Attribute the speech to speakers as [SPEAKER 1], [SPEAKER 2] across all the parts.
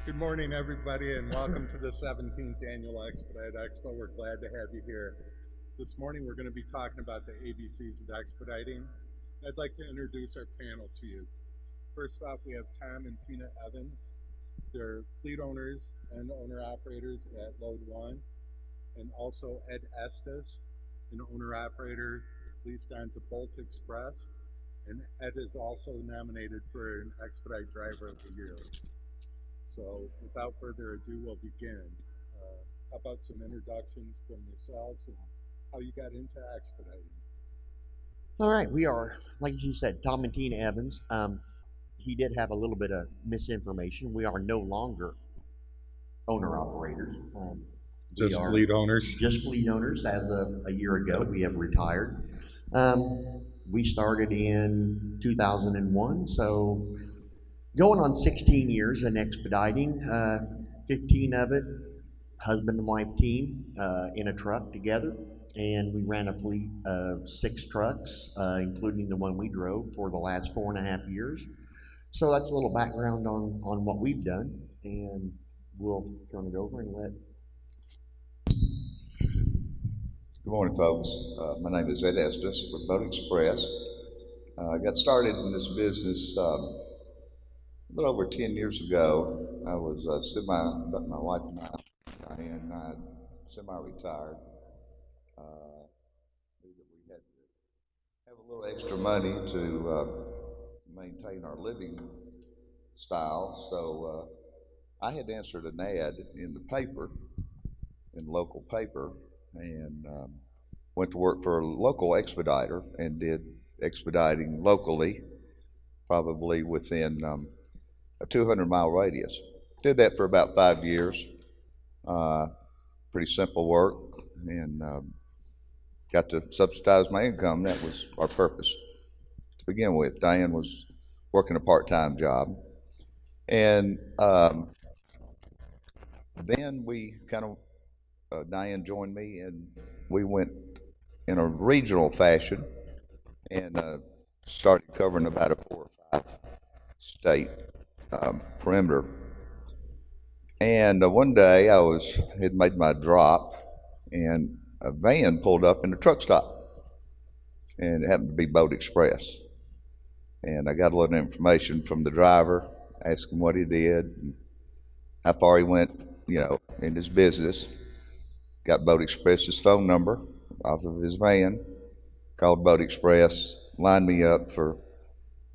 [SPEAKER 1] Good morning, everybody, and welcome to the 17th Annual Expedite Expo. We're glad to have you here. This morning, we're going to be talking about the ABCs of expediting. I'd like to introduce our panel to you. First off, we have Tom and Tina Evans. They're fleet owners and owner-operators at Load One, and also Ed Estes, an owner-operator leased onto Bolt Express, and Ed is also nominated for an Expedite Driver of the Year. So without further ado, we'll begin. How about some introductions from yourselves and how you got into expediting?
[SPEAKER 2] All right, we are, like you said, Tom and Tina Evans. He did have a little bit of misinformation. We are no longer owner operators.
[SPEAKER 1] Just fleet owners?
[SPEAKER 2] Just fleet owners. As of a year ago, we have retired. We started in 2001, so going on 16 years in expediting, 15 of it, husband and wife team in a truck together. And we ran a fleet of 6 trucks, including the one we drove for the last 4.5 years. So that's a little background on what we've done. And we'll turn it over and let.
[SPEAKER 3] Good morning, folks. My name is Ed Estes with Boat Express. I got started in this business a little over 10 years ago. I was my wife and I semi-retired. We had to have a little extra money to maintain our living style, so I had answered an ad in the paper, in the local paper, and went to work for a local expediter and did expediting locally, probably within a 200-mile radius. Did that for about 5 years. Pretty simple work, and got to subsidize my income. That was our purpose to begin with. Diane was working a part-time job, and then we kind of Diane joined me, and we went in a regional fashion and started covering about a 4 or 5 state perimeter. And one day had made my drop, and a van pulled up in the truck stop, and it happened to be Boat Express. And I got a little information from the driver, asked him what he did, and how far he went, in his business. Got Boat Express's phone number off of his van, called Boat Express, lined me up for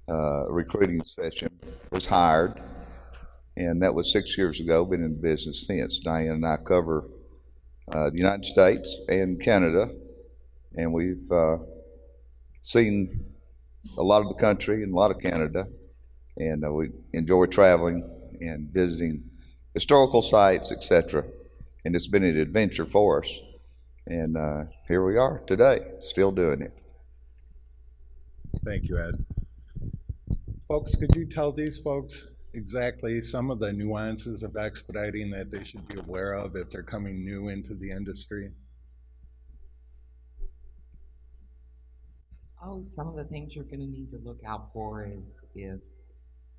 [SPEAKER 3] a recruiting session, was hired, and that was 6 years ago. Been in business since. Diane and I cover the United States and Canada, and we've seen a lot of the country and a lot of Canada, and we enjoy traveling and visiting historical sites, etc. And it's been an adventure for us, and here we are today, still doing it.
[SPEAKER 1] Thank you, Ed. Folks, could you tell these folks exactly some of the nuances of expediting that they should be aware of if they're coming new into the industry?
[SPEAKER 4] Oh, some of the things you're going to need to look out for is, if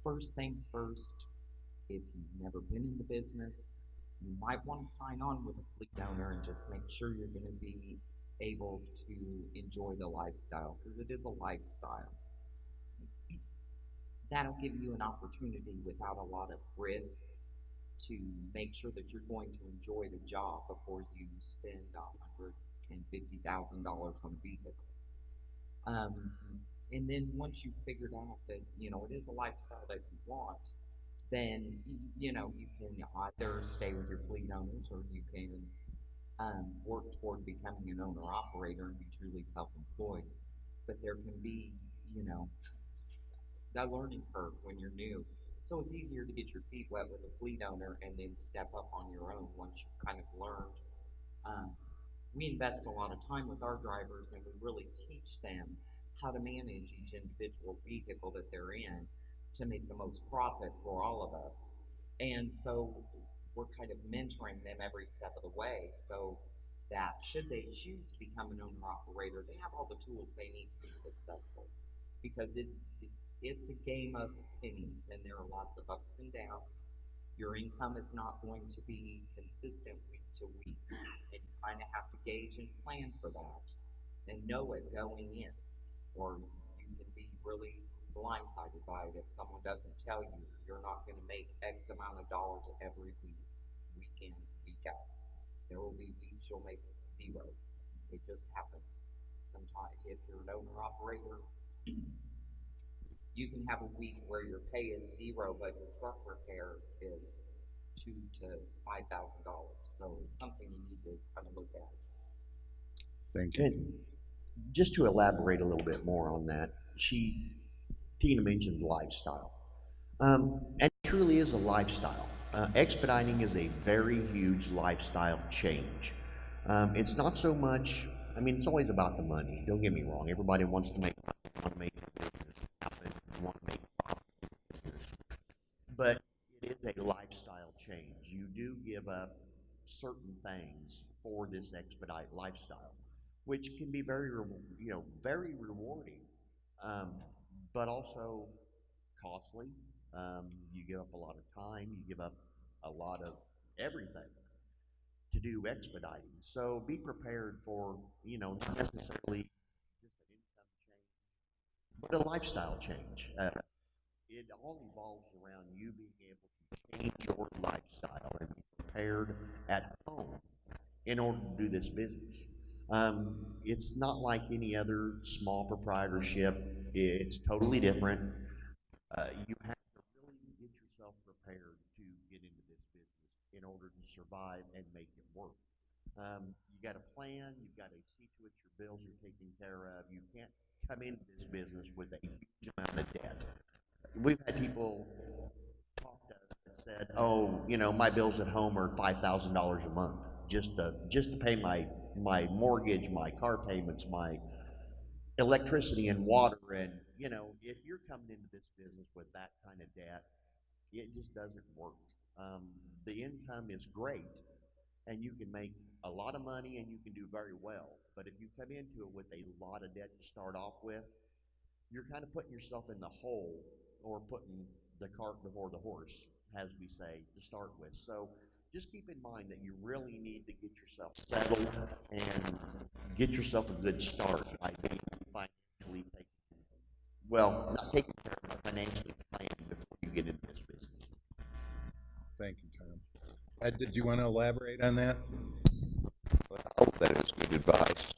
[SPEAKER 4] first things first, if you've never been in the business, you might want to sign on with a fleet owner and just make sure you're going to be able to enjoy the lifestyle, because it is a lifestyle. That'll give you an opportunity without a lot of risk to make sure that you're going to enjoy the job before you spend $150,000 on a vehicle. And then once you've figured out that, it is a lifestyle that you want, then, you can either stay with your fleet owners, or you can work toward becoming an owner-operator and be truly self-employed. But there can be, that learning curve when you're new. So it's easier to get your feet wet with a fleet owner and then step up on your own once you've kind of learned. We invest a lot of time with our drivers, and we really teach them how to manage each individual vehicle that they're in to make the most profit for all of us. And so we're kind of mentoring them every step of the way, so that should they choose to become an owner operator, they have all the tools they need to be successful. Because it's a game of pennies, and there are lots of ups and downs. Your income is not going to be consistent week to week, and you kind of have to gauge and plan for that and know it going in, or you can be really blindsided by it if someone doesn't tell you you're not going to make X amount of dollars every week, week in, week out. There will be weeks you'll make zero. It just happens. Sometimes, if you're an owner operator, you can have a week where your pay is zero, but your truck repair is $2,000 to $5,000. So it's something you need to kind of look at.
[SPEAKER 1] Thank you.
[SPEAKER 2] And just to elaborate a little bit more on that, Tina mentioned lifestyle. And it truly is a lifestyle. Expediting is a very huge lifestyle change. It's not so much, I mean, it's always about the money. Don't get me wrong. Everybody wants to make money, want to make a business happen, want to make profit in business. But it is a lifestyle change. You do give up certain things for this expedite lifestyle, which can be very, very rewarding, but also costly. You give up a lot of time. You give up a lot of everything to do expediting. So be prepared for, not necessarily just an income change, but a lifestyle change. It all evolves around you being able to change your lifestyle and be prepared at home in order to do this business. It's not like any other small proprietorship. It's totally different. You have to really get yourself prepared to get into this business in order to survive and make it work. You got to plan. You've got to see to it your bills are taken care of. You can't come into this business with a huge amount of debt. We've had people talk to us that said, "Oh, my bills at home are $5,000 a month just to pay my mortgage, my car payments, my electricity and water." And if you're coming into this business with that kind of debt, it just doesn't work. The income is great, and you can make a lot of money, and you can do very well. But if you come into it with a lot of debt to start off with, you're kind of putting yourself in the hole, or putting the cart before the horse, as we say, to start with. So just keep in mind that you really need to get yourself settled and get yourself a good start by being financially not taking care of, but financially planned before you get into this business.
[SPEAKER 1] Thank you, Tom. Ed, did you want to elaborate on that?
[SPEAKER 3] Well, I hope that is good advice.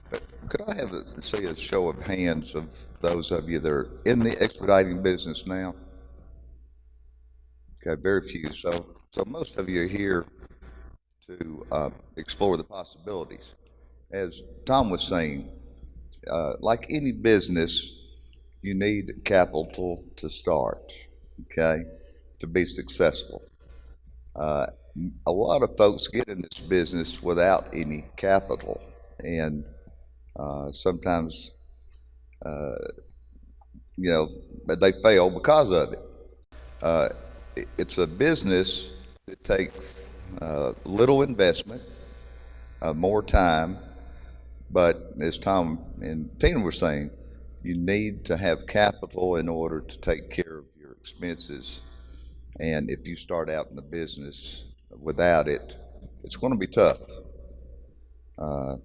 [SPEAKER 3] But could I have a show of hands of those of you that are in the expediting business now? Okay, very few. So most of you are here to explore the possibilities. As Tom was saying, like any business, you need capital to start, okay, to be successful. A lot of folks get in this business without any capital, and sometimes, they fail because of it. It's a business that takes little investment, more time, but as Tom and Tina were saying, you need to have capital in order to take care of your expenses. And if you start out in the business without it, it's going to be tough. I'm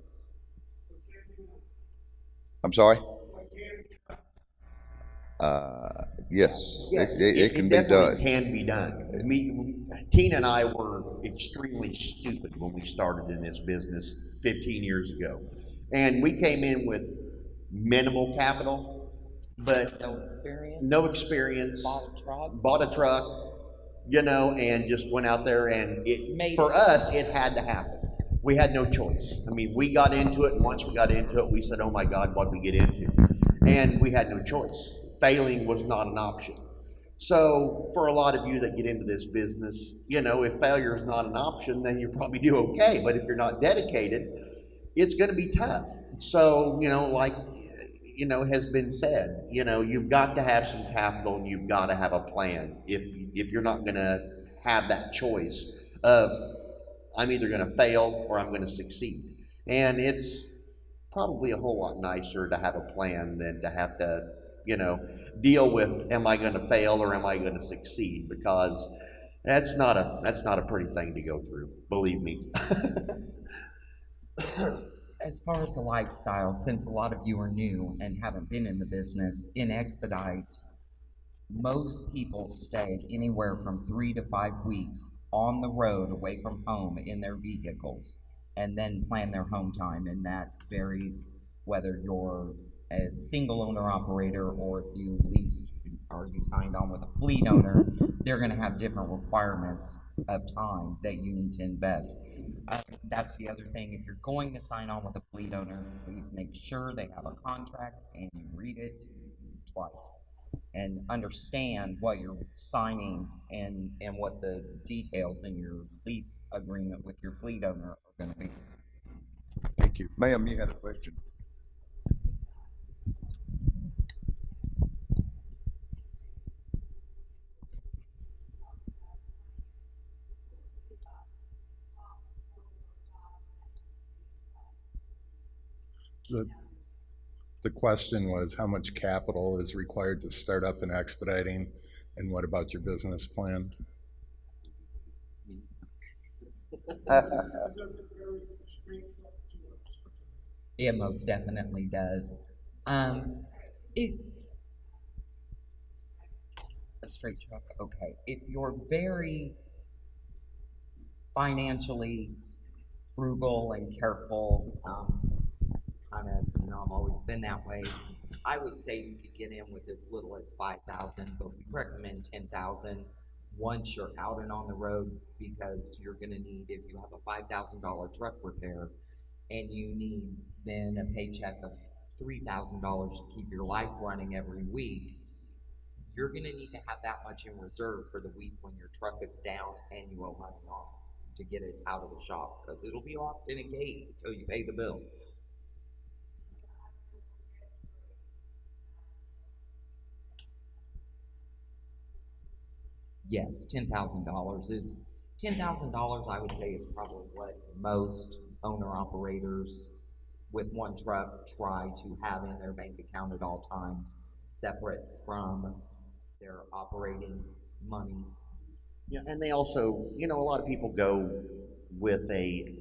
[SPEAKER 3] sorry? Yes, it can be done.
[SPEAKER 2] It can be done. Tina and I were extremely stupid when we started in this business 15 years ago. And we came in with minimal capital, but no experience, bought a truck, and just went out there, and for us, it had to happen. We had no choice. I mean, we got into it, and once we got into it, we said, "Oh my God, what did we get into?" And we had no choice. Failing was not an option. So for a lot of you that get into this business, if failure is not an option, then you probably do okay. But if you're not dedicated, it's going to be tough. So, has been said, you've got to have some capital, and you've got to have a plan. If you're not going to have that choice of, I'm either going to fail or I'm going to succeed. And it's probably a whole lot nicer to have a plan than to have to, deal with, am I going to fail or am I going to succeed? Because That's not a pretty thing to go through, believe me.
[SPEAKER 4] As far as the lifestyle, since a lot of you are new and haven't been in the business, in Expedite, most people stay anywhere from 3 to 5 weeks on the road away from home in their vehicles and then plan their home time. And that varies whether you're a single owner operator or if you lease or you signed on with a fleet owner, they're going to have different requirements of time that you need to invest. That's the other thing. If you're going to sign on with a fleet owner, please make sure they have a contract and you read it twice and understand what you're signing and what the details in your lease agreement with your fleet owner are going to be.
[SPEAKER 3] Thank you. Ma'am, you had a question?
[SPEAKER 1] The question was how much capital is required to start up an expediting, and what about your business plan?
[SPEAKER 4] It most definitely does. It a straight truck, okay. If you're very financially frugal and careful, it's kind of, I've always been that way. I would say you could get in with as little as 5,000, but we recommend 10,000 once you're out and on the road, because you're going to need, if you have a $5,000 truck repair and you need then a paycheck of $3,000 to keep your life running every week, you're going to need to have that much in reserve for the week when your truck is down and you owe money on it to get it out of the shop, because it'll be locked in a gate until you pay the bill. Yes, $10,000 is $10,000. I would say is probably what most owner operators with one truck try to have in their bank account at all times, separate from their operating money.
[SPEAKER 2] Yeah, and they also, a lot of people go with a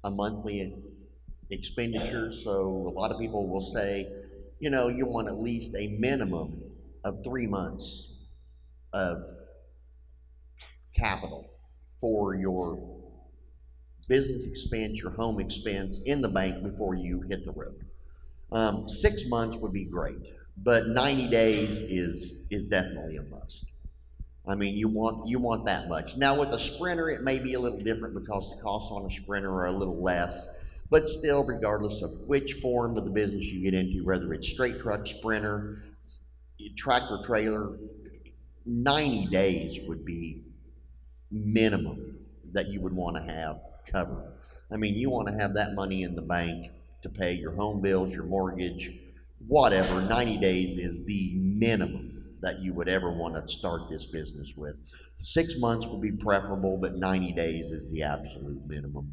[SPEAKER 2] monthly expenditure. So a lot of people will say, you want at least a minimum of 3 months of capital for your business expense, your home expense in the bank before you hit the road. 6 months would be great, but 90 days is definitely a must. I mean, you want that much. Now with a Sprinter, it may be a little different because the costs on a Sprinter are a little less, but still, regardless of which form of the business you get into, whether it's straight truck, Sprinter, tractor trailer, 90 days would be minimum that you would want to have covered. I mean, you want to have that money in the bank to pay your home bills, your mortgage, whatever. 90 days is the minimum that you would ever want to start this business with. 6 months would be preferable, but 90 days is the absolute minimum.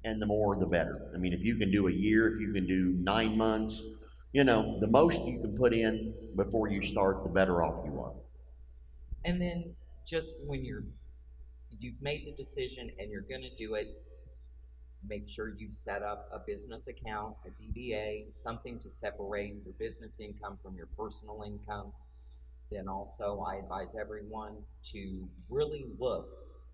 [SPEAKER 2] And the more, the better. I mean, if you can do a year, if you can do 9 months, the most you can put in before you start, the better off you are.
[SPEAKER 4] And then just when you've made the decision and you're going to do it, make sure you set up a business account, a DBA, something to separate your business income from your personal income. Then also, I advise everyone to really look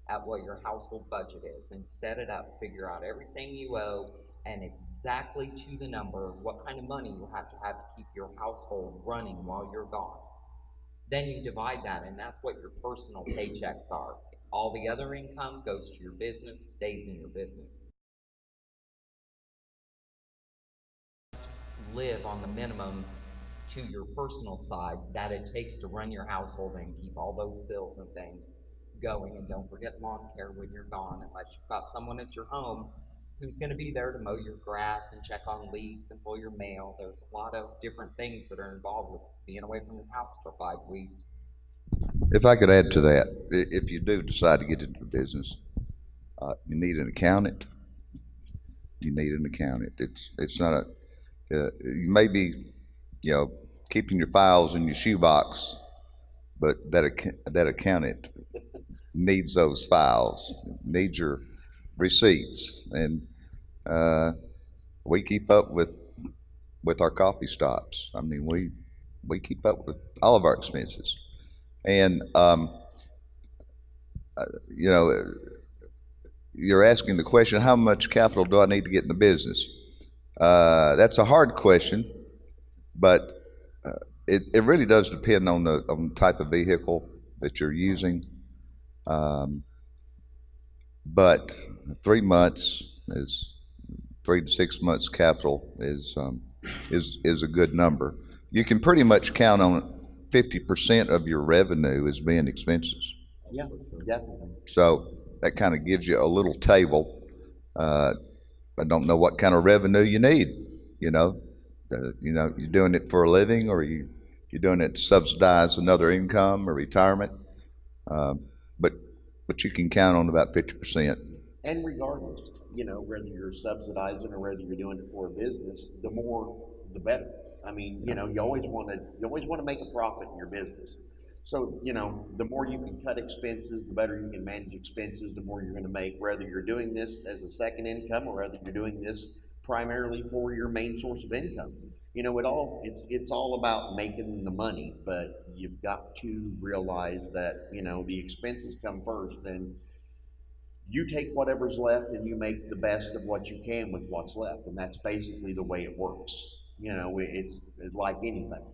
[SPEAKER 4] at what your household budget is and set it up, figure out everything you owe and exactly to the number what kind of money you have to keep your household running while you're gone. Then you divide that, and that's what your personal paychecks are. All the other income goes to your business, stays in your business. Live on the minimum to your personal side that it takes to run your household and keep all those bills and things going. And don't forget lawn care when you're gone, unless you've got someone at your home who's going to be there to mow your grass and check on leaks and pull your mail. There's a lot of different things that are involved with being away from your house for 5 weeks.
[SPEAKER 3] If I could add to that, if you do decide to get into the business, you need an accountant. You need an accountant. It's not a, you may be, keeping your files in your shoebox but that accountant needs those files, needs your receipts, and we keep up with our coffee stops. I mean, we keep up with all of our expenses, and you know, you're asking the question, how much capital do I need to get in the business? That's a hard question, but it really does depend on the type of vehicle that you're using. But 3 months is 3 to 6 months capital is a good number. You can pretty much count on 50% of your revenue as being expenses.
[SPEAKER 2] Yeah, definitely.
[SPEAKER 3] So that kind of gives you a little table. I don't know what kind of revenue you need. You know, you're doing it for a living, or you're doing it to subsidize another income or retirement. But you can count on about 50%.
[SPEAKER 2] And regardless, whether you're subsidizing or whether you're doing it for a business, the more, the better. I mean, you always want to make a profit in your business. So, the more you can cut expenses, the better you can manage expenses, the more you're going to make, whether you're doing this as a second income or whether you're doing this primarily for your main source of income. It's all about making the money, but you've got to realize that, the expenses come first, and you take whatever's left and you make the best of what you can with what's left. And that's basically the way it works. It's like anything.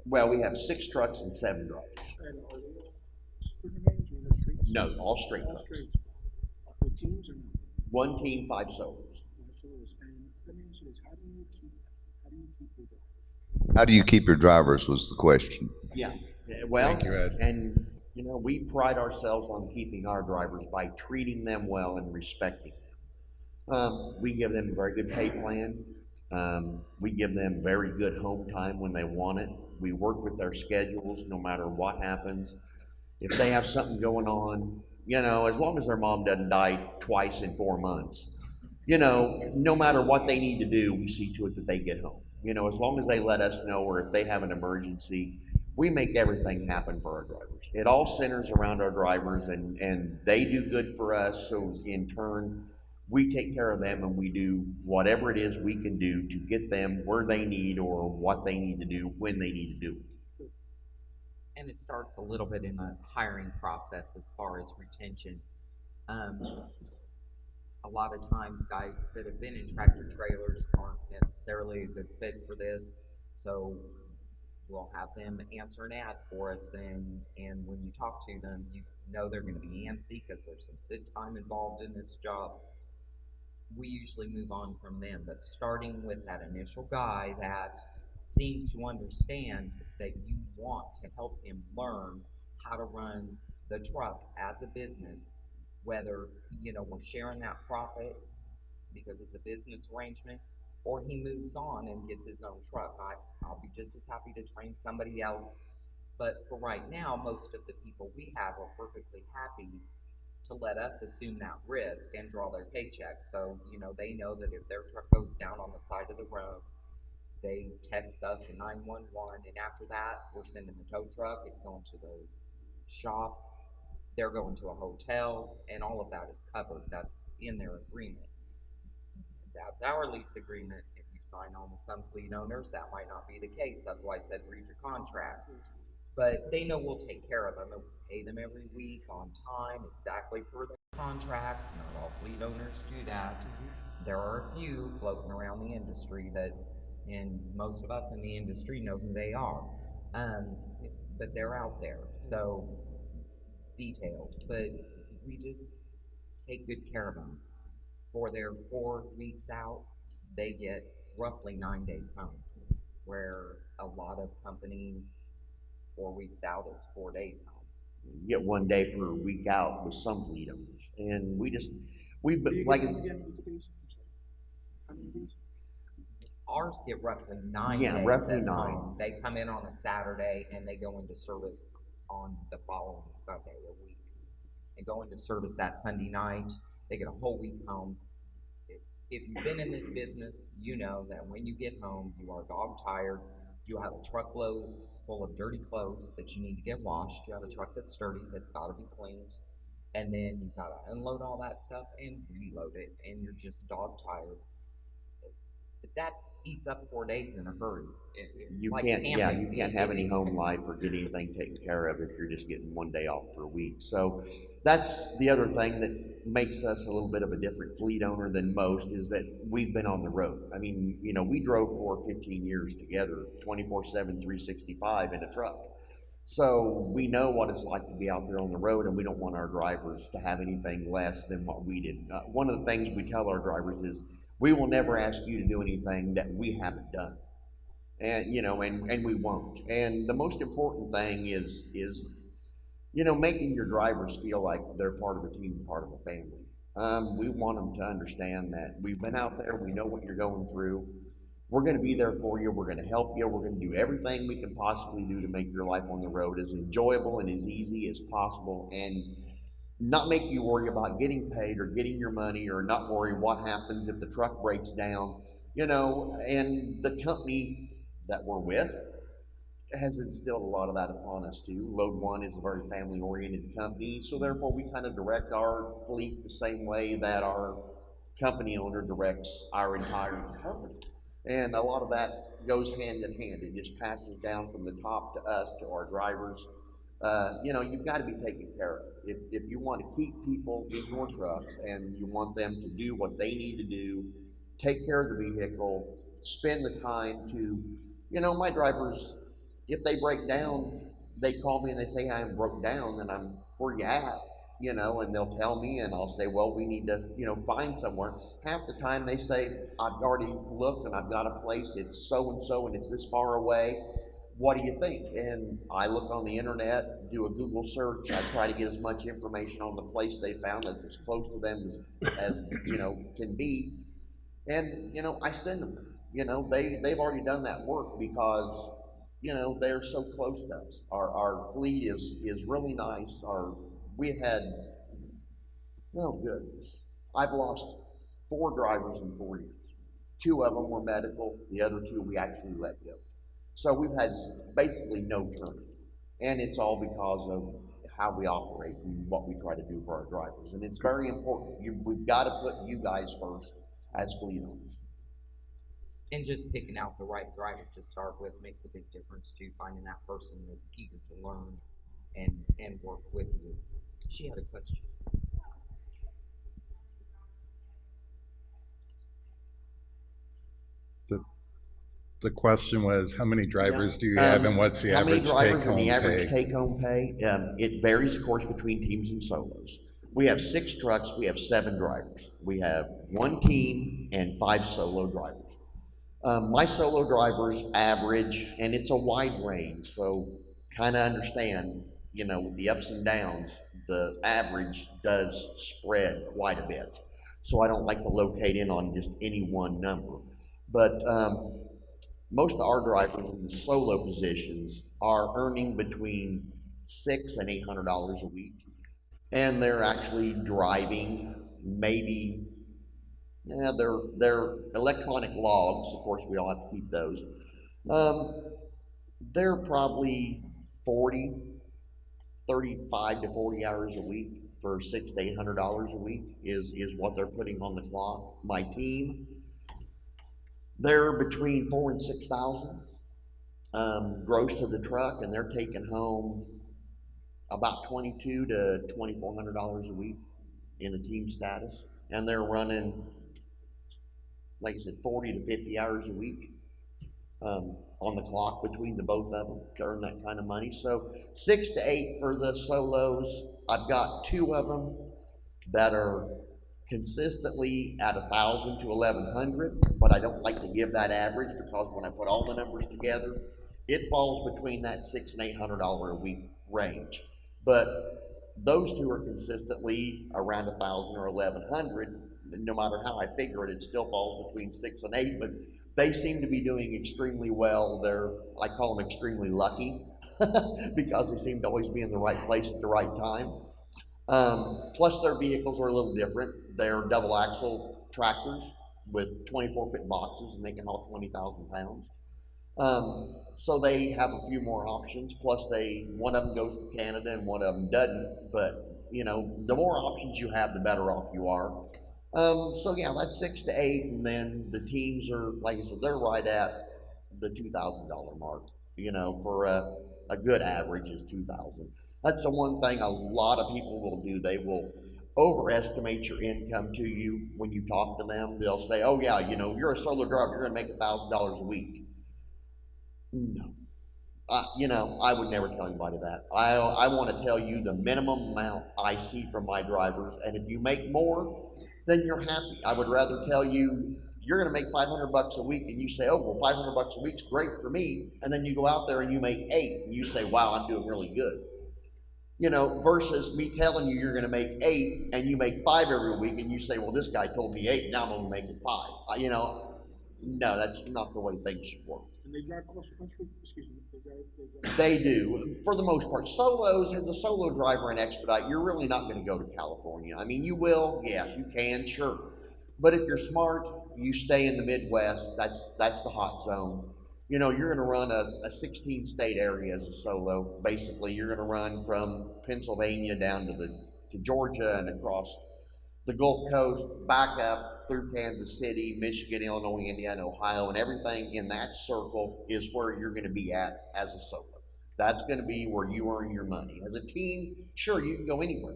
[SPEAKER 2] Well, we have 6 trucks and 7 drivers.
[SPEAKER 5] And are they all supervans or they're streets?
[SPEAKER 2] No, all straight
[SPEAKER 5] All
[SPEAKER 2] trucks.
[SPEAKER 5] straights. With teams or no?
[SPEAKER 2] 1 team, 5 solos.
[SPEAKER 5] Solos. And let me answer this. How do you keep your drivers?
[SPEAKER 3] How do you keep your drivers was the question.
[SPEAKER 2] Yeah. Well,
[SPEAKER 1] Thank you, Ed.
[SPEAKER 2] and we pride ourselves on keeping our drivers by treating them well and respecting them. We give them a very good pay plan. We give them very good home time when they want it. We work with their schedules no matter what happens. If they have something going on, as long as their mom doesn't die twice in 4 months, no matter what they need to do, we see to it that they get home. As long as they let us know, or if they have an emergency, we make everything happen for our drivers. It all centers around our drivers, and they do good for us. So in turn, we take care of them, and we do whatever it is we can do to get them where they need or what they need to do when they need to do it.
[SPEAKER 4] And it starts a little bit in the hiring process as far as retention. A lot of times guys that have been in tractor trailers aren't necessarily a good fit for this, so we'll have them answer an ad for us, and when you talk to them, you know they're going to be antsy because there's some sit time involved in this job. We usually move on from them, but starting with that initial guy that seems to understand that you want to help him learn how to run the truck as a business, whether we're sharing that profit because it's a business arrangement, or he moves on and gets his own truck. I'll be just as happy to train somebody else. But for right now, most of the people we have are perfectly happy to let us assume that risk and draw their paychecks. So, they know that if their truck goes down on the side of the road, they text us a 911, and after that, we're sending the tow truck. It's going to the shop. They're going to a hotel, and all of that is covered. That's in their agreement. That's our lease agreement. If you sign on with some fleet owners, that might not be the case. That's why I said read your contracts. But they know we'll take care of them, and we'll pay them every week on time, exactly per the contract. Not all fleet owners do that. There are a few floating around the industry and most of us in the industry know who they are. But they're out there. So details, but we just take good care of them. For their 4 weeks out, they get roughly 9 days home, where a lot of companies 4 weeks out is 4 days home.
[SPEAKER 2] You get 1 day per week out with some fleet owners, and
[SPEAKER 4] Ours get roughly 9 days
[SPEAKER 2] roughly
[SPEAKER 4] at
[SPEAKER 2] 9.
[SPEAKER 4] home. They come in on a Saturday and they go into service on the following Sunday a week. And go into service that Sunday night, they get a whole week home. if you've been in this business, you know that when you get home, you are dog tired. You have a truckload full of dirty clothes that you need to get washed. You have a truck that's dirty that's got to be cleaned. And then you've got to unload all that stuff and reload it. And you're just dog tired. That eats up 4 days in a hurry. It's
[SPEAKER 2] You
[SPEAKER 4] like
[SPEAKER 2] can't, yeah,
[SPEAKER 4] hammering
[SPEAKER 2] you can't have any home life or get anything taken care of if you're just getting 1 day off per week. So that's the other thing that makes us a little bit of a different fleet owner than most, is that we've been on the road. I mean, you know, we drove for 15 years together, 24/7, 365 in a truck. So we know what it's like to be out there on the road, and we don't want our drivers to have anything less than what we did. One of the things we tell our drivers is, we will never ask you to do anything that we haven't done. And, you know, and we won't. And the most important thing is, you know, making your drivers feel like they're part of a team, part of a family. We want them to understand that we've been out there, we know what you're going through. We're going to be there for you. We're going to help you. We're going to do everything we can possibly do to make your life on the road as enjoyable and as easy as possible, and not make you worry about getting paid or getting your money, or not worry what happens if the truck breaks down, you know. And the company that we're with has instilled a lot of that upon us too. Load One is a very family oriented company, so therefore we kind of direct our fleet the same way that our company owner directs our entire company. And a lot of that goes hand in hand. It just passes down from the top to us, to our drivers. You know, you've got to be taken care of. If you want to keep people in your trucks and you want them to do what they need to do, take care of the vehicle, spend the time to, you know, my drivers, if they break down, they call me and they say, I'm broke down, and I'm, where you at? You know, and they'll tell me, and I'll say, well, we need to, you know, find somewhere. Half the time they say, I've already looked and I've got a place, it's so and so and it's this far away. What do you think? And I look on the internet, do a Google search. I try to get as much information on the place they found that's as close to them as you know, can be. And, you know, I send them. You know, they've already done that work because, you know, they're so close to us. Our fleet is really nice. We had, oh goodness, I've lost 4 drivers in 4 years. 2 of them were medical, the other 2 we actually let go. So we've had basically no turnover. And it's all because of how we operate and what we try to do for our drivers. And it's very important. We've got to put you guys first as fleet owners.
[SPEAKER 4] And just picking out the right driver to start with makes a big difference too, finding that person that's eager to learn and work with you. She had a question.
[SPEAKER 1] The question was, how many drivers do you have, and what's the average take-home pay?
[SPEAKER 2] How many drivers and the average take-home pay? It varies, of course, between teams and solos. We have 6 trucks, we have 7 drivers. We have 1 team and 5 solo drivers. My solo drivers average, and it's a wide range, so kind of understand, you know, with the ups and downs, the average does spread quite a bit. So I don't like to locate in on just any one number. But most of our drivers in the solo positions are earning between $600 and $800 a week, and they're actually driving maybe, they're electronic logs. Of course, we all have to keep those. They're probably 35 to 40 hours a week for $600 to $800 a week is what they're putting on the clock. My team, they're between 4,000 and 6,000 gross to the truck, and they're taking home about $2,200 to $2,400 a week in a team status, and they're running, like I said, 40 to 50 hours a week on the clock between the both of them to earn that kind of money. So 6 to 8 for the solos. I've got 2 of them that are consistently at 1,000 to 1,100, but I don't like to give that average because when I put all the numbers together, it falls between that $600 and $800 a week range. But those 2 are consistently around 1,000 or 1,100. No matter how I figure it, it still falls between 6 and 8. But they seem to be doing extremely well. I call them extremely lucky because they seem to always be in the right place at the right time. Plus, their vehicles are a little different. They're double axle tractors, with 24-foot boxes, and they can haul 20,000 pounds. So they have a few more options. Plus, one of them goes to Canada and one of them doesn't. But you know, the more options you have, the better off you are. So yeah, that's 6 to 8, and then the teams are, like I said, they're right at the $2,000 mark. You know, for a good average is 2,000. That's the one thing a lot of people will do. They will overestimate your income to you when you talk to them. They'll say, "Oh yeah, you know, you're a solo driver. You're going to make $1,000 a week." No. You know, I would never tell anybody that. I want to tell you the minimum amount I see from my drivers, and if you make more, then you're happy. I would rather tell you you're going to make 500 bucks a week, and you say, "Oh, well, 500 bucks a week's great for me," and then you go out there and you make 8, and you say, "Wow, I'm doing really good." You know, versus me telling you you're going to make 8 and you make 5 every week, and you say, "Well, this guy told me 8, now I'm only making 5." You know, no, that's not the way things should work.
[SPEAKER 5] And they drive across the country? Excuse me.
[SPEAKER 2] They do, for the most part. Solos, as a solo driver in Expedite, you're really not going to go to California. I mean, you will, yes, you can, sure. But if you're smart, you stay in the Midwest. That's the hot zone. You know, you're going to run a 16-state area as a solo. Basically, you're going to run from Pennsylvania down to Georgia and across the Gulf Coast, back up through Kansas City, Michigan, Illinois, Indiana, Ohio, and everything in that circle is where you're going to be at as a solo. That's going to be where you earn your money. As a team, sure, you can go anywhere.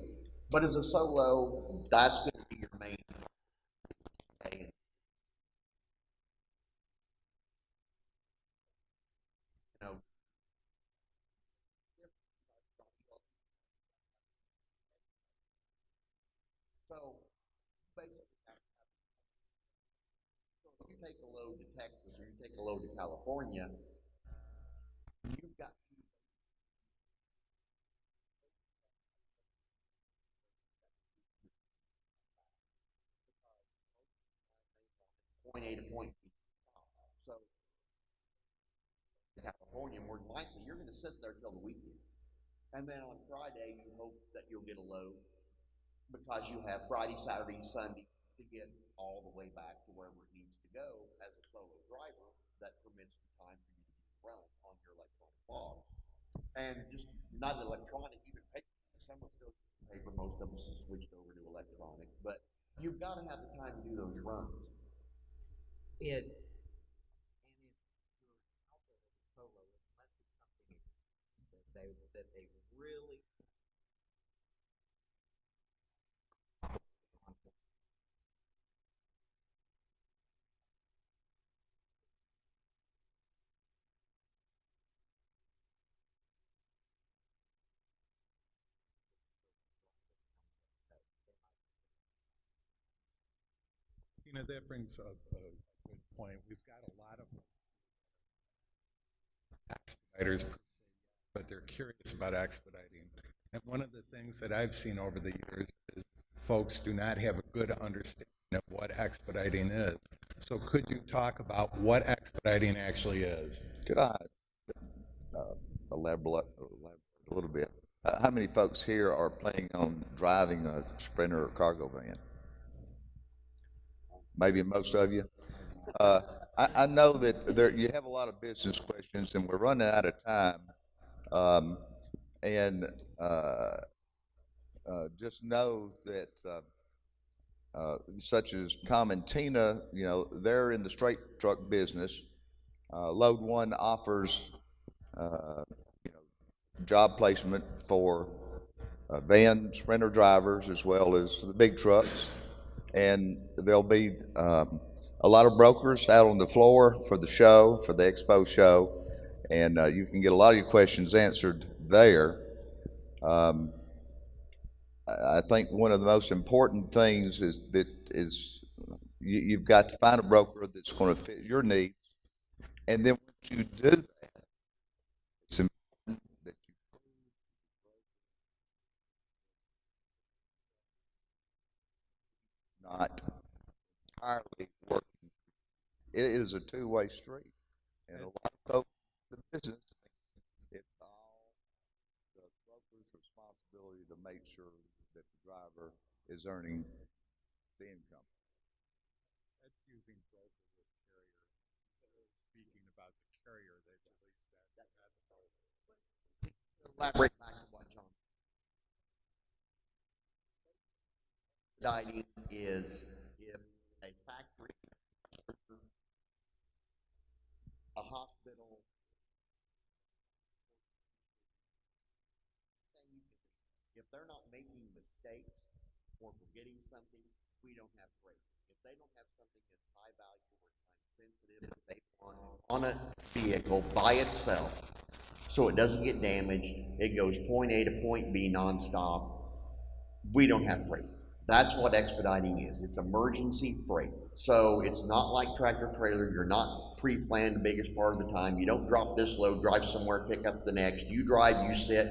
[SPEAKER 2] But as a solo, that's going to be your main thing. You know, so basically, so if you take a load to Texas or you take a load to California, you've got point A to point B. So California, more than likely, you're going to sit there till the weekend. And then on Friday, you hope that you'll get a load because you have Friday, Saturday, Sunday to get all the way back to wherever it needs to go as a solo driver that permits the time for you to run on your electronic log. And just not electronic, even paper. Some are still paper, most of us have switched over to electronic, but you've got to have the time to do those runs.
[SPEAKER 4] And if you're out there as a solo, unless it's something expensive, that they really
[SPEAKER 1] You know, that brings up a good point. We've got a lot of expediters, but they're curious about expediting. And one of the things that I've seen over the years is folks do not have a good understanding of what expediting is. So could you talk about what expediting actually is?
[SPEAKER 3] Could I elaborate a little bit? How many folks here are planning on driving a Sprinter or cargo van? Maybe most of you. I know that you have a lot of business questions, and we're running out of time. Um, and just know that such as Tom and Tina, you know, they're in the straight truck business. Load One offers, you know, job placement for van Sprinter drivers as well as the big trucks. And there'll be a lot of brokers out on the floor for the show, for the expo show, and you can get a lot of your questions answered there. I think one of the most important things is that you've got to find a broker that's going to fit your needs, and then once you do that, it's important that you not entirely working. It is a two-way street, and a lot of folks in the business think it's all the broker's responsibility to make sure that the driver is earning the income.
[SPEAKER 1] Let's use
[SPEAKER 2] elaborate back to what John. Expediting is if a factory, a hospital, if they're not making mistakes or forgetting something, we don't have freight. If they don't have something that's high value or time sensitive that they want on a vehicle by itself, so it doesn't get damaged, it goes point A to point B nonstop, we don't have freight. That's what expediting is. It's emergency freight. So it's not like tractor trailer. You're not pre-planned the biggest part of the time. You don't drop this load, drive somewhere, pick up the next. You drive, you sit,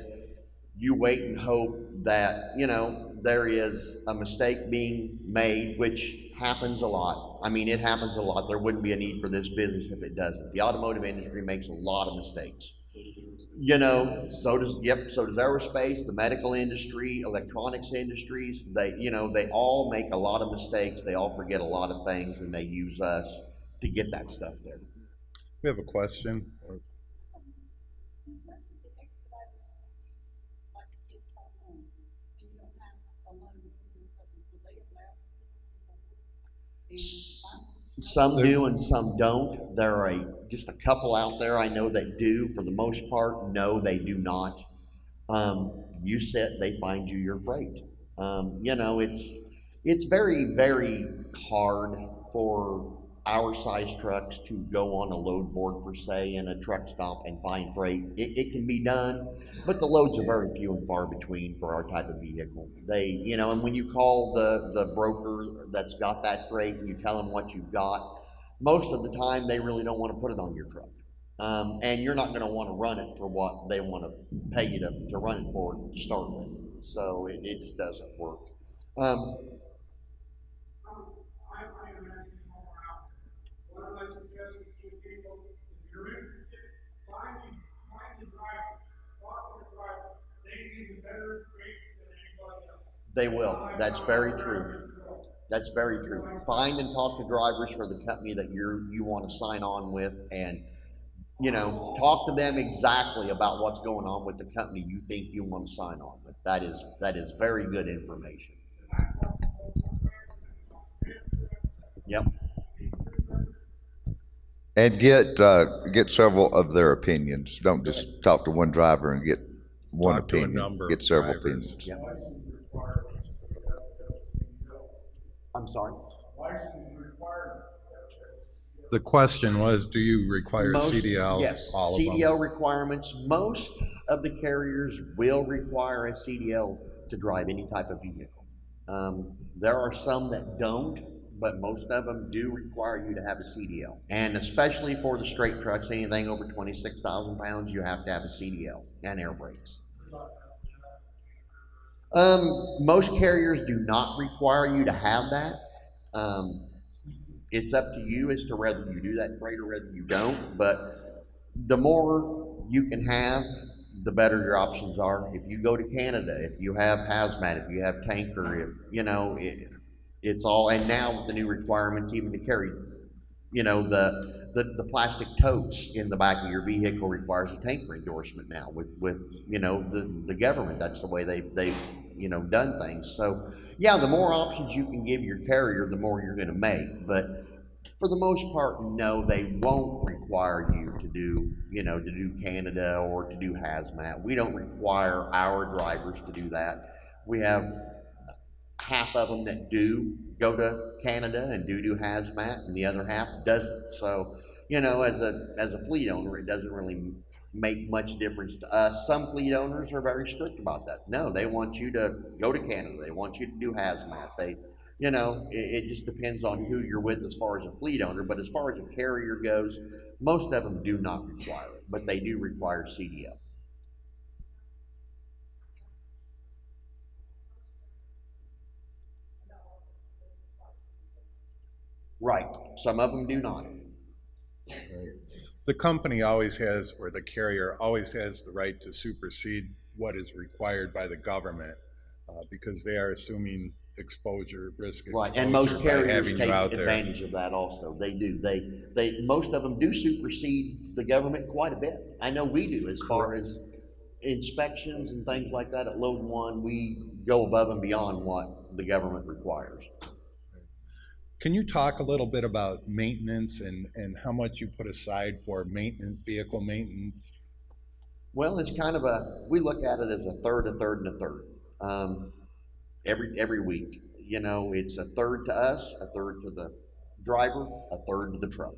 [SPEAKER 2] you wait and hope that, you know, there is a mistake being made, which happens a lot. I mean, it happens a lot. There wouldn't be a need for this business if it doesn't. The automotive industry makes a lot of mistakes. You know, so does aerospace, the medical industry, electronics industries. They all make a lot of mistakes. They all forget a lot of things, and they use us to get that stuff there.
[SPEAKER 1] We have a question.
[SPEAKER 2] Some do and some don't. There are just a couple out there I know that do. For the most part, no, they do not. You sit, they find you your freight. It's very, very hard for our size trucks to go on a load board per se in a truck stop and find freight. It can be done, but the loads are very few and far between for our type of vehicle. And when you call the broker that's got that freight and you tell them what you've got, most of the time they really don't want to put it on your truck. And you're not going to want to run it for what they want to pay you to run it for to start with. So it just doesn't work. They will. That's very true. That's very true. Find and talk to drivers for the company that you want to sign on with, and talk to them exactly about what's going on with the company you think you want to sign on with. That is very good information. Yep.
[SPEAKER 3] And get several of their opinions. Don't just talk to one driver and get one opinion. Get several opinions.
[SPEAKER 2] Yep. I'm sorry?
[SPEAKER 1] The question was, do you require CDL?
[SPEAKER 2] Yes,
[SPEAKER 1] all
[SPEAKER 2] CDL
[SPEAKER 1] of them?
[SPEAKER 2] requirements. Most of the carriers will require a CDL to drive any type of vehicle. There are some that don't, but most of them do require you to have a CDL. And especially for the straight trucks, anything over 26,000 pounds, you have to have a CDL and air brakes. Most carriers do not require you to have that. It's up to you as to whether you do that freight or whether you don't, but the more you can have, the better your options are. If you go to Canada, if you have hazmat, if you have tanker, it's all, and now with the new requirements even to carry, the plastic totes in the back of your vehicle requires a tanker endorsement now with the government. That's the way they've done things. So yeah, the more options you can give your carrier, the more you're going to make. But for the most part, no, they won't require you to do Canada or to do hazmat. We don't require our drivers to do that. We have half of them that do go to Canada and do hazmat, and the other half doesn't. So, as a fleet owner, it doesn't really make much difference to us. Some fleet owners are very strict about that. No, they want you to go to Canada. They want you to do hazmat. It just depends on who you're with as far as a fleet owner. But as far as a carrier goes, most of them do not require it, but they do require CDL. Right. Some of them do not.
[SPEAKER 1] The company always has, or the carrier always has the right to supersede what is required by the government because they are assuming risk exposure.
[SPEAKER 2] Right, and most carriers take
[SPEAKER 1] out
[SPEAKER 2] advantage of that also. They do. Most of them do supersede the government quite a bit. I know we do as far as inspections and things like that at Load 1, we go above and beyond what the government requires.
[SPEAKER 1] Can you talk a little bit about maintenance and how much you put aside for maintenance, vehicle maintenance?
[SPEAKER 2] Well, it's kind of we look at it as a third, a third, and a third. Every week, you know, it's a third to us, a third to the driver, a third to the truck.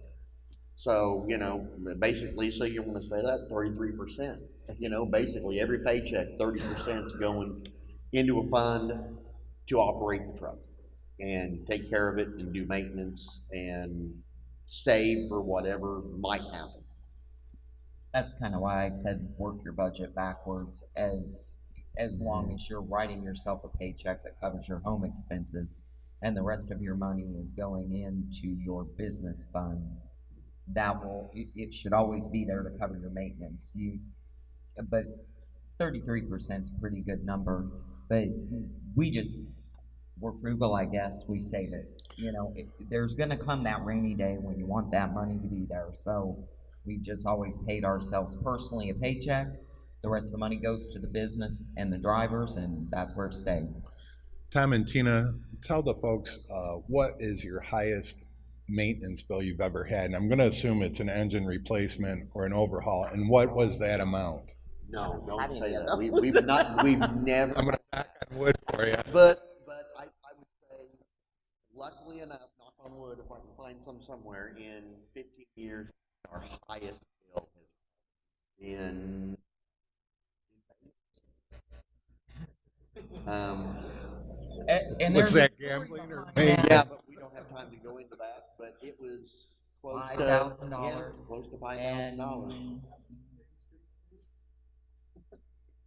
[SPEAKER 2] So, you know, basically, so you want to say that 33%. You know, basically every paycheck, 30% is going into a fund to operate the truck and take care of it and do maintenance and save for whatever might happen.
[SPEAKER 4] That's kind of why I said work your budget backwards. As long as you're writing yourself a paycheck that covers your home expenses and the rest of your money is going into your business fund, it should always be there to cover your maintenance. But 33% is a pretty good number. But we're frugal, I guess. We save it. You know, there's going to come that rainy day when you want that money to be there. So we've just always paid ourselves personally a paycheck. The rest of the money goes to the business and the drivers, and that's where it stays.
[SPEAKER 1] Tom and Tina, tell the folks what is your highest maintenance bill you've ever had? And I'm going to assume it's an engine replacement or an overhaul. And what was that amount?
[SPEAKER 2] No, don't say that. We've never.
[SPEAKER 1] I'm going to knock on wood for you.
[SPEAKER 2] But I would say, luckily enough, knock on wood, if I can find some somewhere, in 15 years, our highest bill has been.
[SPEAKER 4] And
[SPEAKER 1] What's that, gambling or?
[SPEAKER 2] Yeah, but we don't have time to go into that. But it was close to
[SPEAKER 4] $5,000.
[SPEAKER 2] Yeah, close to $5,000.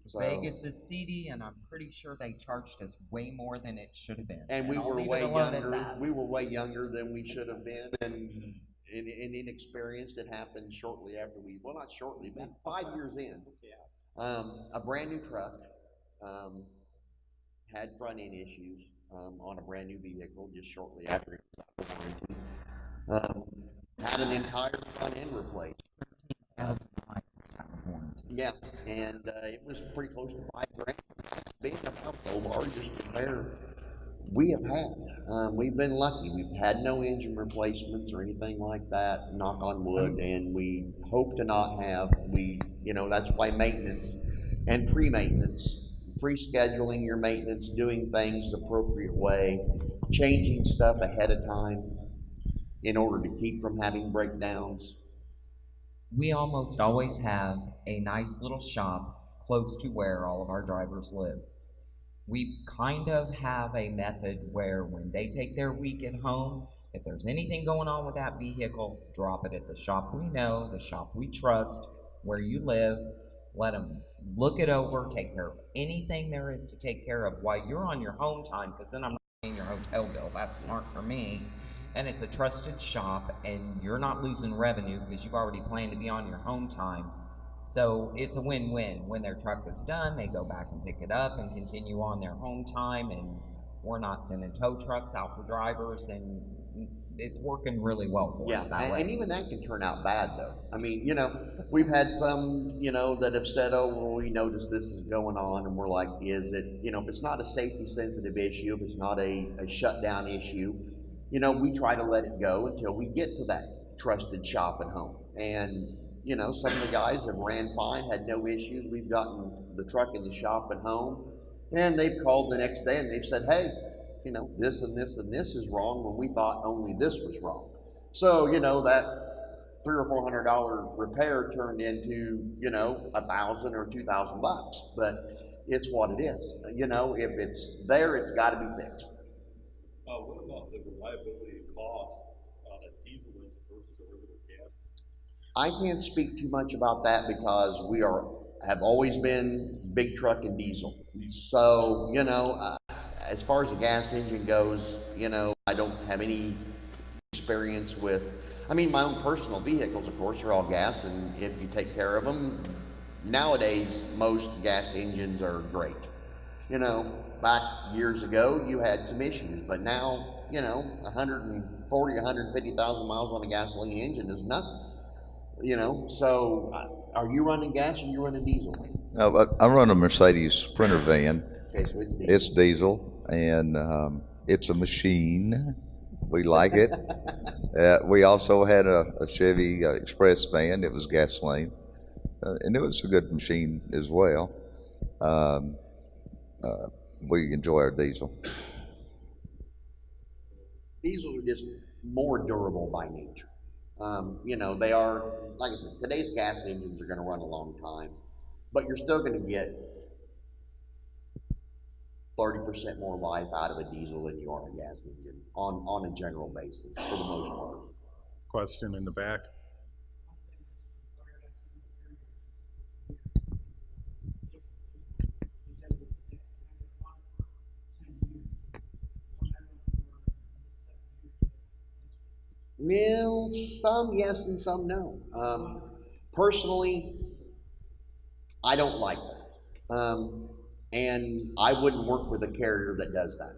[SPEAKER 2] So,
[SPEAKER 4] Vegas is seedy, and I'm pretty sure they charged us way more than it should have been.
[SPEAKER 2] and we were way younger. We were way younger than we should have been, and inexperienced. It happened shortly after well, not shortly, but 5 years in. A brand new truck. Had front end issues on a brand new vehicle just shortly after it was out of warranty. Had an entire front end replaced. Yeah, and it was pretty close to $5,000. Being about the largest repair we have had. We've been lucky. We've had no engine replacements or anything like that, knock on wood, and we hope to not have. That's why maintenance and pre-maintenance, pre-scheduling your maintenance, doing things the appropriate way, changing stuff ahead of time in order to keep from having breakdowns.
[SPEAKER 4] We almost always have a nice little shop close to where all of our drivers live. We kind of have a method where when they take their week at home, if there's anything going on with that vehicle, drop it at the shop we know, the shop we trust, where you live. Let them look it over, take care of anything there is to take care of while you're on your home time, because then I'm not paying your hotel bill. That's smart for me. And it's a trusted shop, and you're not losing revenue because you've already planned to be on your home time. So it's a win-win. When their truck is done, they go back and pick it up and continue on their home time, and we're not sending tow trucks out for drivers, and it's working really well for us that way.
[SPEAKER 2] And even that can turn out bad, though. I mean, we've had some, that have said, oh, well, we noticed this is going on, and we're like, is it, if it's not a safety-sensitive issue, if it's not a shutdown issue, we try to let it go until we get to that trusted shop at home. And, some of the guys have ran fine, had no issues. We've gotten the truck in the shop at home, and they've called the next day and they've said, hey, this and this and this is wrong when we thought only this was wrong. So, that $300 or $400 repair turned into, $1,000 or $2,000. But it's what it is. If it's there, it's got to be fixed.
[SPEAKER 6] What about the reliability and cost on a diesel engine versus a regular gas?
[SPEAKER 2] I can't speak too much about that because we have always been big truck and diesel. So, as far as the gas engine goes, I don't have any experience with, my own personal vehicles, of course, are all gas, and if you take care of them, nowadays, most gas engines are great. Back years ago, you had some issues, but now, 140, 150,000 miles on a gasoline engine is nothing. So Are you running gas or you running diesel?
[SPEAKER 3] No, I run a Mercedes Sprinter van.
[SPEAKER 2] Okay, so it's diesel.
[SPEAKER 3] It's diesel, and it's a machine. We like it. We also had a Chevy Express van. It was gasoline, and it was a good machine as well. Um, we enjoy our diesel.
[SPEAKER 2] Diesels are just more durable by nature. You know, they are, like I said, today's gas engines are going to run a long time, but you're still going to get 30% more life out of a diesel than you are a gas engine on a general basis for the most part.
[SPEAKER 1] Question in the back.
[SPEAKER 2] Well, some yes and some no. Personally, I don't like that. And I wouldn't work with a carrier that does that.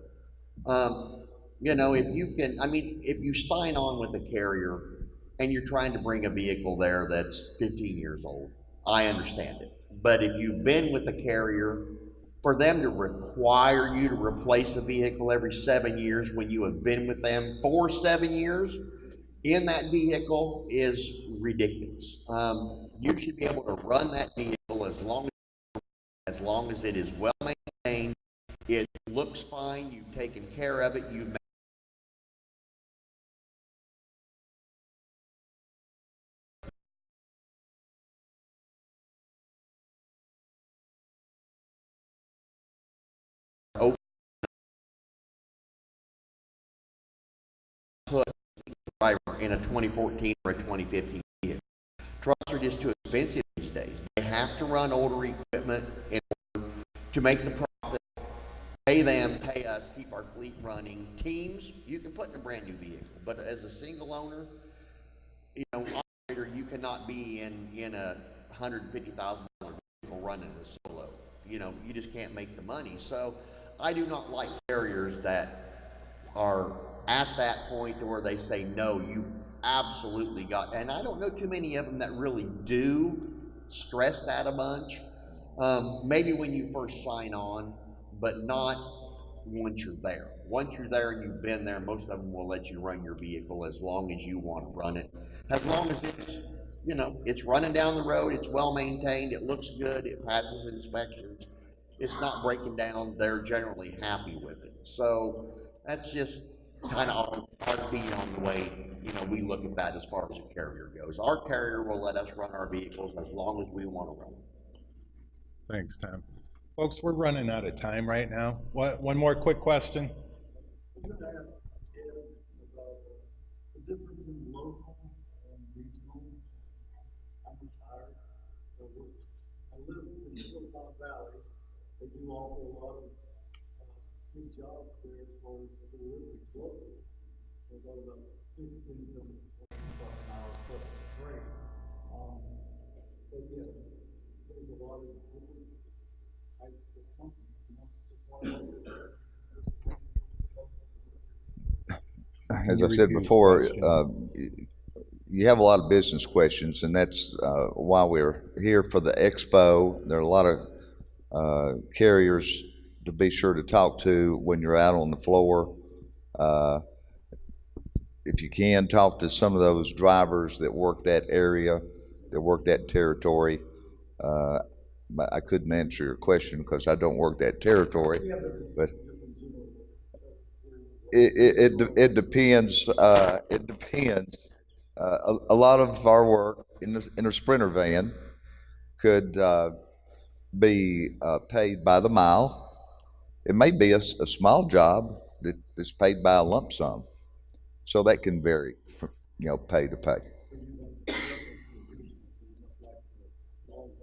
[SPEAKER 2] You know, if you can, I mean, if you sign on with a carrier and you're trying to bring a vehicle there that's 15 years old, I understand it. But if you've been with a carrier, for them to require you to replace a vehicle every 7 years when you have been with them for 7 years in that vehicle is ridiculous. You should be able to run that vehicle as long as it is well maintained, it looks fine, you've taken care of it, you've put driver in a 2014 or a 2015 vehicle. Trucks are just too expensive these days. They have to run older equipment in order to make the profit. Pay them, pay us, keep our fleet running. Teams, you can put in a brand new vehicle, but as a single owner, you know, operator, you cannot be in a $150,000 vehicle running a solo. You know, you just can't make the money. So I do not like carriers that are at that point to where they say, no, you absolutely got, and I don't know too many of them that really do stress that a bunch. Maybe when you first sign on, but not once you're there. Once you're there and you've been there, most of them will let you run your vehicle as long as you want to run it. As long as it's, you know, it's running down the road, it's well maintained, it looks good, it passes inspections, it's not breaking down, they're generally happy with it. So that's just kind of our feet on the way, you know, we look at that as far as a carrier goes. Our carrier will let us run our vehicles as long as we want to run them.
[SPEAKER 1] Thanks, Tom. Folks, we're running out of time right now. One more quick question.
[SPEAKER 6] I'm going to ask Ed about the difference in local and regional. I'm retired. So I live in Silicon Valley. They do offer a lot of big jobs there as far as delivery local. So about fixed income plus an hour plus freight. But yeah, there's a lot of different types of companies. And that's just one of those.
[SPEAKER 3] As I said before, you have a lot of business questions, and that's why we're here for the expo. There are a lot of carriers to be sure to talk to when you're out on the floor. If you can, talk to some of those drivers that work that area, that work that territory. I couldn't answer your question because I don't work that territory, but it depends. It depends. A lot of our work in a Sprinter van could be paid by the mile. It may be a small job that is paid by a lump sum, so that can vary from, you know, pay to pay.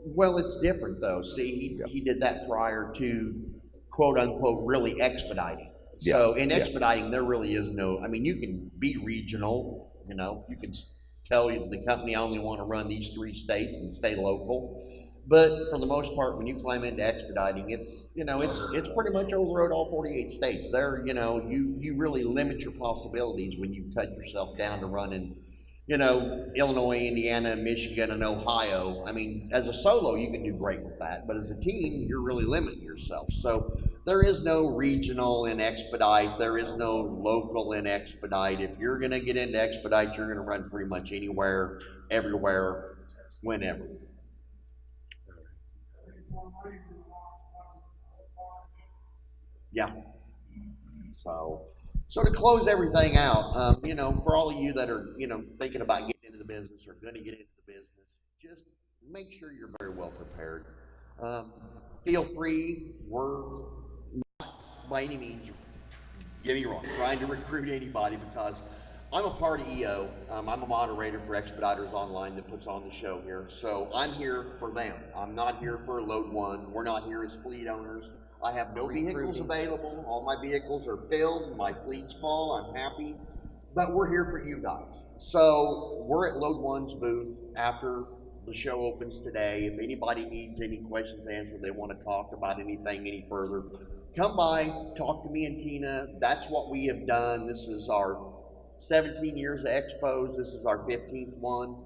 [SPEAKER 2] Well, it's different though. See, he did that prior to quote unquote really expediting. So in expediting, there really is no, I mean, you can be regional, you know, you can tell the company I only want to run these 3 states and stay local. But for the most part, when you climb into expediting, it's, you know, it's pretty much overrode all 48 states. There, you know, you really limit your possibilities when you cut yourself down to running, you know, Illinois, Indiana, Michigan, and Ohio. I mean, as a solo, you can do great with that, but as a team, you're really limiting yourself. So there is no regional in Expedite. There is no local in Expedite. If you're going to get into Expedite, you're going to run pretty much anywhere, everywhere, whenever. Yeah. So to close everything out, you know, for all of you that are, you know, thinking about getting into the business or going to get into the business, just make sure you're very well prepared. Feel free. We're not by any means, get me wrong, trying to recruit anybody, because I'm a part of EO. I'm a moderator for Expediters Online that puts on the show here. So I'm here for them. I'm not here for Load One. We're not here as fleet owners. I have no vehicles available. All my vehicles are filled. My fleet's full. I'm happy. But we're here for you guys. So we're at Load One's booth after the show opens today. If anybody needs any questions answered, they want to talk about anything any further, come by, talk to me and Tina. That's what we have done. This is our 17 years of expos. This is our 15th one.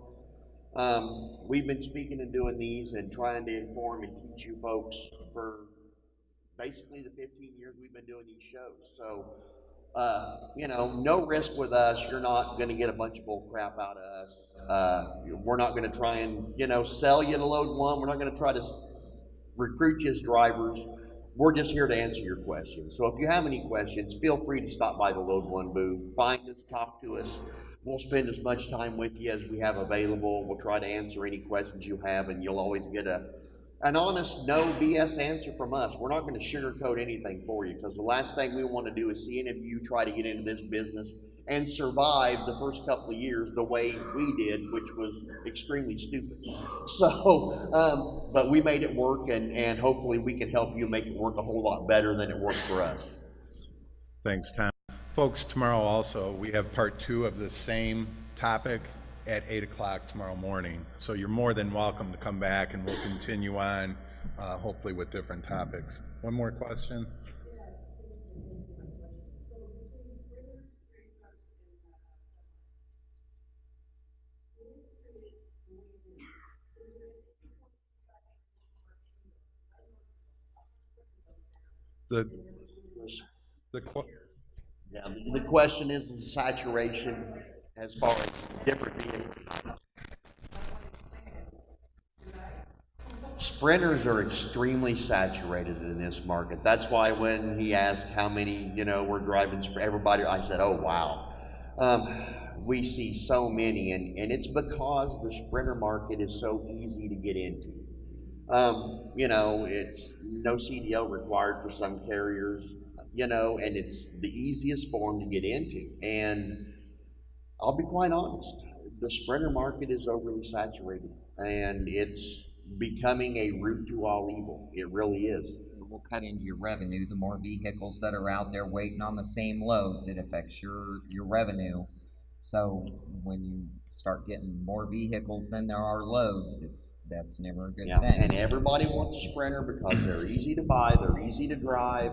[SPEAKER 2] We've been speaking and doing these and trying to inform and teach you folks for basically the 15 years we've been doing these shows. So, you know, no risk with us. You're not going to get a bunch of bull crap out of us. We're not going to try and, you know, sell you to Load One. We're not going to try to recruit you as drivers. We're just here to answer your questions. So if you have any questions, feel free to stop by the Load One booth. Find us, talk to us. We'll spend as much time with you as we have available. We'll try to answer any questions you have, and you'll always get an honest, no BS answer from us. We're not going to sugarcoat anything for you, because the last thing we want to do is see any of you try to get into this business and survive the first couple of years the way we did, which was extremely stupid. So, but we made it work, and hopefully we can help you make it work a whole lot better than it worked for us.
[SPEAKER 1] Thanks, Tom. Folks, tomorrow also, we have part 2 of the same topic at 8 o'clock tomorrow morning. So you're more than welcome to come back, and we'll continue on, hopefully with different topics. One more question?
[SPEAKER 2] The question is the saturation as far as different vehicles. Sprinters are extremely saturated in this market. That's why when he asked how many, you know, we're driving, everybody, I said, oh, wow. We see so many, and it's because the Sprinter market is so easy to get into. You know, it's no CDL required for some carriers, you know, and it's the easiest form to get into. And I'll be quite honest, the Sprinter market is overly saturated, and it's becoming a root to all evil. It really is.
[SPEAKER 4] It will cut into your revenue. The more vehicles that are out there waiting on the same loads, it affects your revenue. So when you start getting more vehicles than there are loads, that's never a good thing.
[SPEAKER 2] And everybody wants a Sprinter because they're easy to buy, they're easy to drive.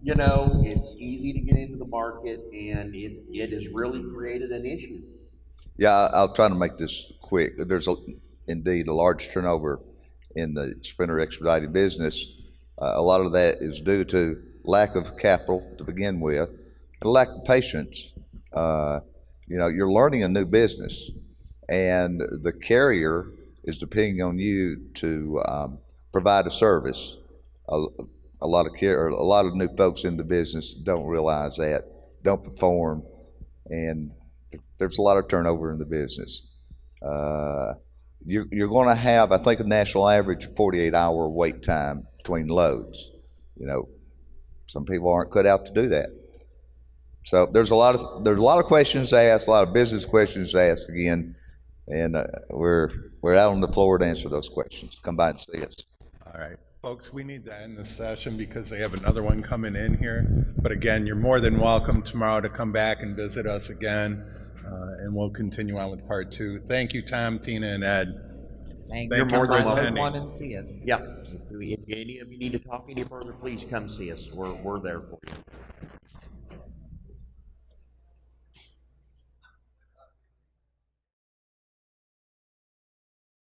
[SPEAKER 2] You know, it's easy to get into the market, and it has really created an issue.
[SPEAKER 3] Yeah, I'll try to make this quick. There's indeed a large turnover in the Sprinter expedited business. A lot of that is due to lack of capital to begin with, and a lack of patience. You know, you're learning a new business, and the carrier is depending on you to provide a service. A lot of new folks in the business don't realize that, don't perform, and there's a lot of turnover in the business. You're going to have, I think, a national average 48-hour wait time between loads. You know, some people aren't cut out to do that. So there's a lot of questions asked, a lot of business questions asked again, and we're out on the floor to answer those questions. Come by and see us.
[SPEAKER 1] All right, folks, we need to end this session because they have another one coming in here. But again, you're more than welcome tomorrow to come back and visit us again, and we'll continue on with part 2. Thank you, Tom, Tina, and Ed.
[SPEAKER 4] Thank you for attending and see us.
[SPEAKER 2] Yeah. If any of you need to talk any further, please come see us. We're there for you.